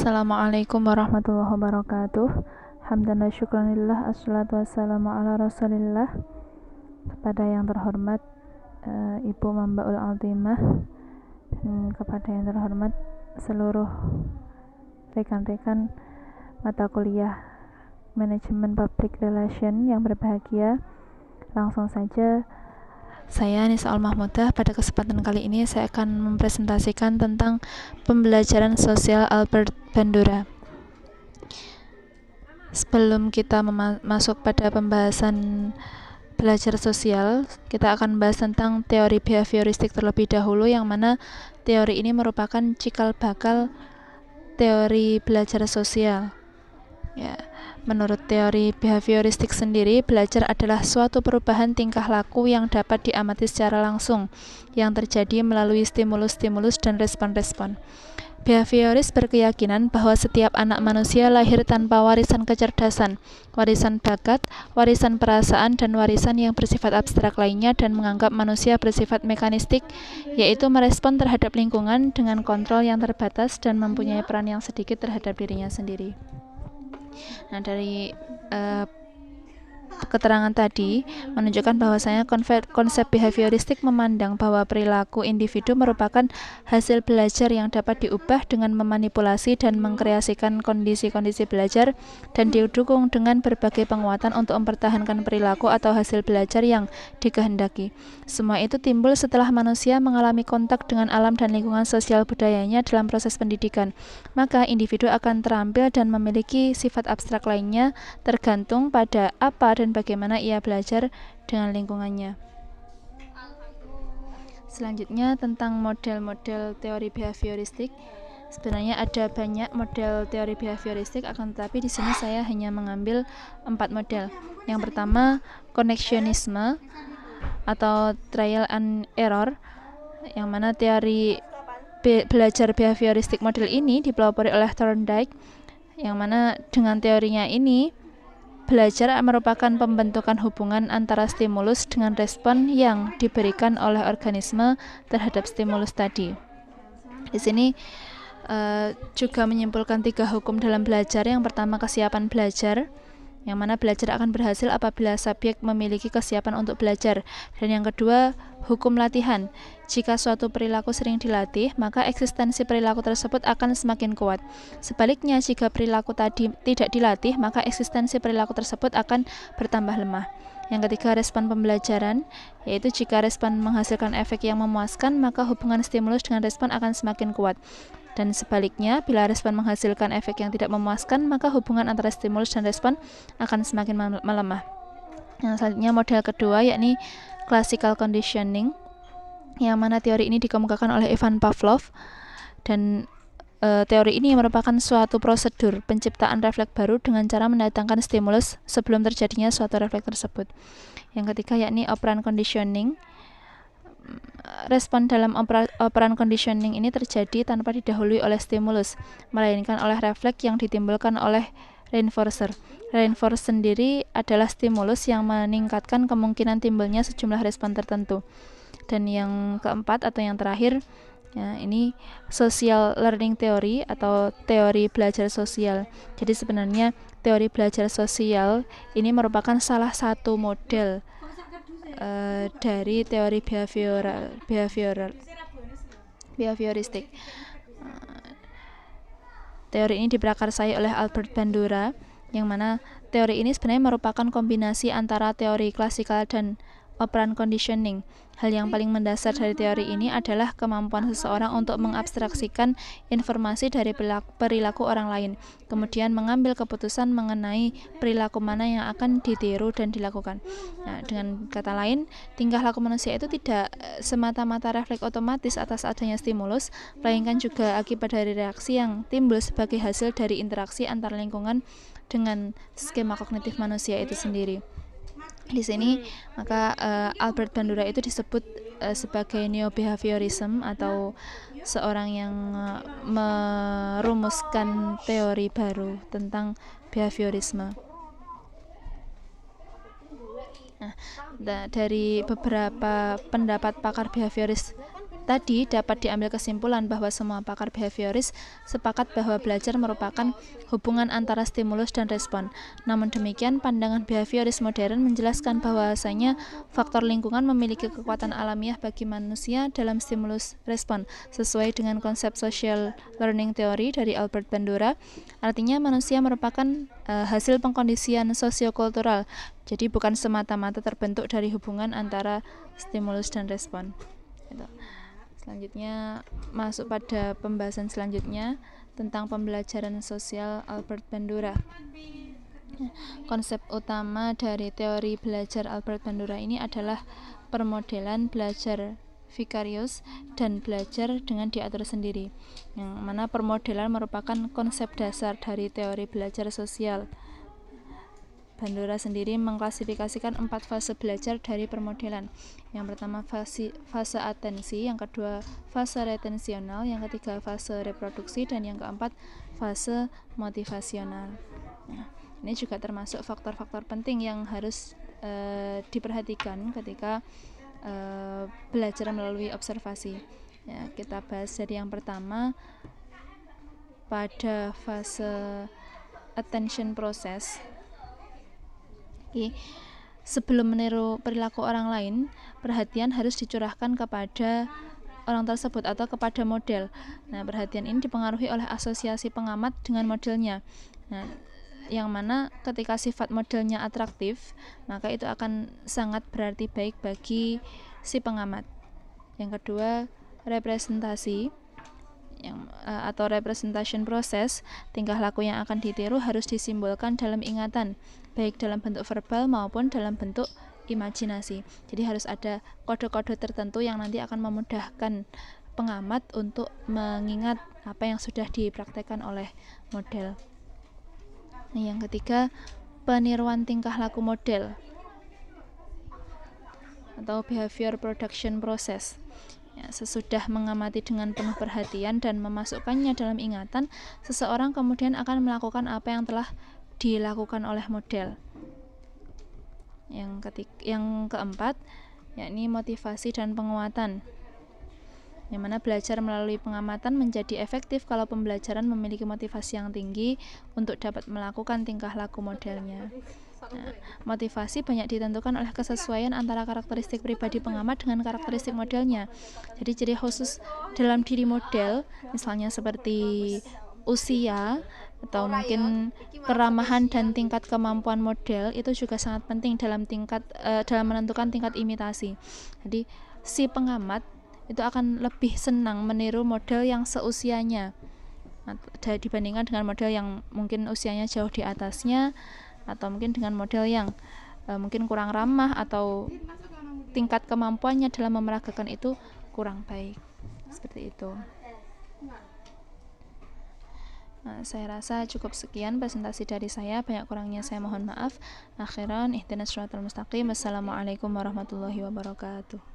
Assalamualaikum warahmatullahi wabarakatuh. Hamdan wa syukranillah, assalatu wassalamu ala rasulillah. Kepada yang terhormat Ibu Mambaul Altimah, dan kepada yang terhormat seluruh rekan-rekan mata kuliah Manajemen Public Relation yang berbahagia, langsung saja saya Nisa Al-Mahmudah. Pada kesempatan kali ini saya akan mempresentasikan tentang pembelajaran sosial Albert Bandura. Sebelum kita masuk pada pembahasan belajar sosial, kita akan bahas tentang teori behavioristik terlebih dahulu, yang mana teori ini merupakan cikal bakal teori belajar sosial. Ya, menurut teori behavioristik sendiri, belajar adalah suatu perubahan tingkah laku yang dapat diamati secara langsung, yang terjadi melalui stimulus-stimulus dan respon-respon. Behavioris berkeyakinan bahwa setiap anak manusia lahir tanpa warisan kecerdasan, warisan bakat, warisan perasaan, dan warisan yang bersifat abstrak lainnya, dan menganggap manusia bersifat mekanistik, yaitu merespon terhadap lingkungan dengan kontrol yang terbatas dan mempunyai peran yang sedikit terhadap dirinya sendiri. Nah, dari keterangan tadi menunjukkan bahwasanya konsep behavioristik memandang bahwa perilaku individu merupakan hasil belajar yang dapat diubah dengan memanipulasi dan mengkreasikan kondisi-kondisi belajar, dan didukung dengan berbagai penguatan untuk mempertahankan perilaku atau hasil belajar yang dikehendaki. Semua itu timbul setelah manusia mengalami kontak dengan alam dan lingkungan sosial budayanya dalam proses pendidikan. Maka individu akan terampil dan memiliki sifat abstrak lainnya tergantung pada apa dan bagaimana ia belajar dengan lingkungannya. Selanjutnya tentang model-model teori behavioristik. Sebenarnya ada banyak model teori behavioristik, akan tetapi di sini saya hanya mengambil 4 model. Yang pertama, koneksionisme atau trial and error, yang mana teori belajar behavioristik model ini dipelopori oleh Thorndike, yang mana dengan teorinya ini belajar merupakan pembentukan hubungan antara stimulus dengan respon yang diberikan oleh organisme terhadap stimulus tadi. Di sini juga menyimpulkan 3 hukum dalam belajar. Yang pertama, kesiapan belajar, yang mana belajar akan berhasil apabila subjek memiliki kesiapan untuk belajar. Dan yang kedua, hukum latihan. Jika suatu perilaku sering dilatih, maka eksistensi perilaku tersebut akan semakin kuat. Sebaliknya, jika perilaku tadi tidak dilatih, maka eksistensi perilaku tersebut akan bertambah lemah. Yang ketiga, respon pembelajaran, yaitu jika respon menghasilkan efek yang memuaskan, maka hubungan stimulus dengan respon akan semakin kuat. Dan sebaliknya, bila respon menghasilkan efek yang tidak memuaskan, maka hubungan antara stimulus dan respon akan semakin melemah. Yang selanjutnya, model kedua, yakni classical conditioning, yang mana teori ini dikemukakan oleh Ivan Pavlov. Dan teori ini merupakan suatu prosedur penciptaan refleks baru dengan cara mendatangkan stimulus sebelum terjadinya suatu refleks tersebut. Yang ketiga, yakni operant conditioning. Respon dalam operan conditioning ini terjadi tanpa didahului oleh stimulus, melainkan oleh refleks yang ditimbulkan oleh reinforcer. Reinforcer sendiri adalah stimulus yang meningkatkan kemungkinan timbulnya sejumlah respon tertentu. Dan yang keempat atau yang terakhir, ya, ini social learning theory atau teori belajar sosial. Jadi sebenarnya teori belajar sosial ini merupakan salah satu model dari teori behavioristik. Teori ini diprakarsai oleh Albert Bandura, yang mana teori ini sebenarnya merupakan kombinasi antara teori klasikal dan operant conditioning. Hal yang paling mendasar dari teori ini adalah kemampuan seseorang untuk mengabstraksikan informasi dari perilaku orang lain, kemudian mengambil keputusan mengenai perilaku mana yang akan ditiru dan dilakukan. Nah, dengan kata lain, tingkah laku manusia itu tidak semata-mata refleks otomatis atas adanya stimulus, melainkan juga akibat dari reaksi yang timbul sebagai hasil dari interaksi antar lingkungan dengan skema kognitif manusia itu sendiri. Di sini maka Albert Bandura itu disebut sebagai neo-behaviorism, atau seorang yang merumuskan teori baru tentang behaviorisme. Nah, dari beberapa pendapat pakar behavioris tadi dapat diambil kesimpulan bahwa semua pakar behavioris sepakat bahwa belajar merupakan hubungan antara stimulus dan respon. Namun demikian, pandangan behavioris modern menjelaskan bahwasanya faktor lingkungan memiliki kekuatan alamiah bagi manusia dalam stimulus respon, sesuai dengan konsep social learning theory dari Albert Bandura. Artinya manusia merupakan hasil pengkondisian sosiokultural, jadi bukan semata-mata terbentuk dari hubungan antara stimulus dan respon. Gitu. Selanjutnya masuk pada pembahasan selanjutnya tentang pembelajaran sosial Albert Bandura. Konsep utama dari teori belajar Albert Bandura ini adalah permodelan belajar vicarius dan belajar dengan diatur sendiri, yang mana permodelan merupakan konsep dasar dari teori belajar sosial. Bandura sendiri mengklasifikasikan 4 fase belajar dari permodelan. Yang pertama fase atensi, yang kedua fase retensional, yang ketiga fase reproduksi, dan yang keempat fase motivasional. Nah, ini juga termasuk faktor-faktor penting yang harus diperhatikan ketika belajar melalui observasi. Ya, kita bahas dari yang pertama pada fase attention process. Sebelum meniru perilaku orang lain, perhatian harus dicurahkan kepada orang tersebut atau kepada model. Nah, perhatian ini dipengaruhi oleh asosiasi pengamat dengan modelnya. Nah, yang mana ketika sifat modelnya atraktif, maka itu akan sangat berarti baik bagi si pengamat. Yang kedua, representasi atau representation process. Tingkah laku yang akan ditiru harus disimbolkan dalam ingatan, baik dalam bentuk verbal maupun dalam bentuk imajinasi. Jadi harus ada kode-kode tertentu yang nanti akan memudahkan pengamat untuk mengingat apa yang sudah dipraktekkan oleh model. Nah, yang ketiga, peniruan tingkah laku model atau behavior production process. Ya, sesudah mengamati dengan penuh perhatian dan memasukkannya dalam ingatan, seseorang kemudian akan melakukan apa yang telah dilakukan oleh model. Yang keempat, yakni motivasi dan penguatan, yang mana belajar melalui pengamatan menjadi efektif kalau pembelajaran memiliki motivasi yang tinggi untuk dapat melakukan tingkah laku modelnya. Nah, motivasi banyak ditentukan oleh kesesuaian antara karakteristik pribadi pengamat dengan karakteristik modelnya. Jadi ciri khusus dalam diri model, misalnya seperti usia atau mungkin keramahan dan tingkat kemampuan model, itu juga sangat penting dalam menentukan tingkat imitasi. Jadi si pengamat itu akan lebih senang meniru model yang seusianya dibandingkan dengan model yang mungkin usianya jauh di atasnya, atau mungkin dengan model yang mungkin kurang ramah atau tingkat kemampuannya dalam memeragakan itu kurang baik. Seperti itu. Nah, saya rasa cukup sekian presentasi dari saya. Banyak kurangnya saya mohon maaf. Akhiran ihdinas siratal mustaqim. Wassalamualaikum warahmatullahi wabarakatuh.